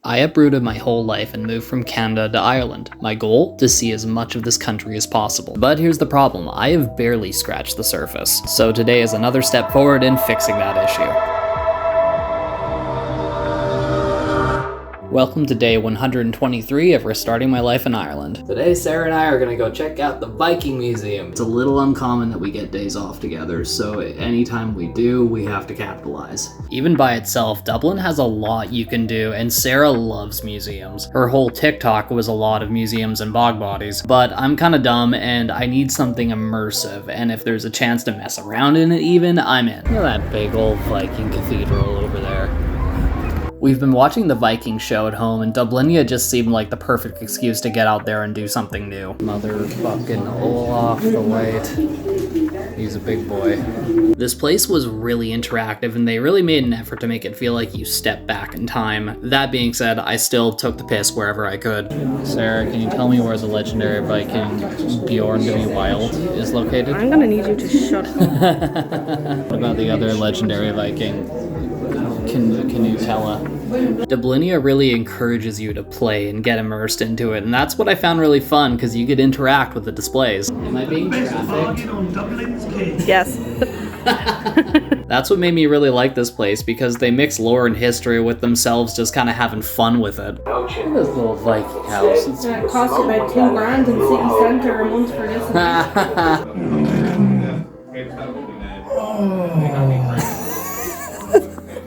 I uprooted my whole life and moved from Canada to Ireland. My goal? To see as much of this country as possible. But here's the problem, I have barely scratched the surface. So today is another step forward in fixing that issue. Welcome to day 123 of restarting my life in Ireland. Today, Sarah and I are gonna go check out the Viking Museum. It's a little uncommon that we get days off together, so anytime we do, we have to capitalize. Even by itself, Dublin has a lot you can do, and Sarah loves museums. Her whole TikTok was a lot of museums and bog bodies, but I'm kinda dumb and I need something immersive, and if there's a chance to mess around in it even, I'm in. Look at that big old Viking cathedral over there. We've been watching the Viking show at home, and Dublinia just seemed like the perfect excuse to get out there and do something new. Motherfucking Olaf the White. He's a big boy. This place was really interactive, and they really made an effort to make it feel like you stepped back in time. That being said, I still took the piss wherever I could. Sarah, can you tell me where the legendary Viking Bjorn to be Wild is located? I'm gonna need you to shut up. What about the other legendary Viking? Can you tell her? Dublinia really encourages you to play and get immersed into it, and that's what I found really fun, because you could interact with the displays. Am I being trafficked? Yes. That's what made me really like this place, because they mix lore and history with themselves just kind of having fun with it. Look at this little Viking house. It cost you about $2,000 in city centre a month for this.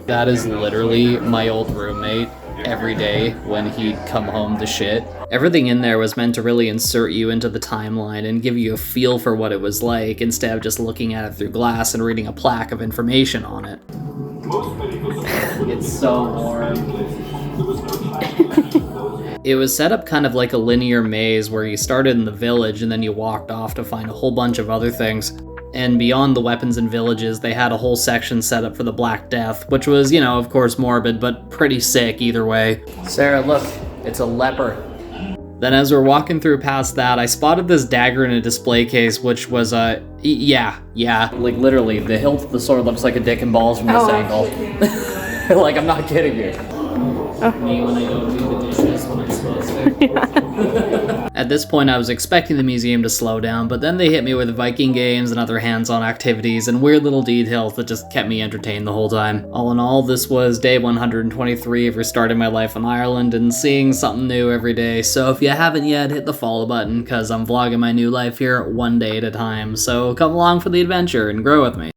That is literally my old roommate every day when he'd come home to shit. Everything in there was meant to really insert you into the timeline and give you a feel for what it was like, instead of just looking at it through glass and reading a plaque of information on it. It's so warm. It was set up kind of like a linear maze where you started in the village and then you walked off to find a whole bunch of other things. And beyond the weapons and villages, they had a whole section set up for the Black Death, which was, of course morbid, but pretty sick either way. Sarah, look, it's a leper. Then as we're walking through past that, I spotted this dagger in a display case, which was yeah, like literally, the hilt of the sword looks like a dick and balls from this angle. Like, I'm not kidding you. Me when I don't do the dishes when I'm supposed to. At this point, I was expecting the museum to slow down, but then they hit me with Viking games and other hands-on activities and weird little details that just kept me entertained the whole time. All in all, this was day 123 of restarting my life in Ireland and seeing something new every day, so if you haven't yet, hit the follow button, because I'm vlogging my new life here one day at a time, so come along for the adventure and grow with me.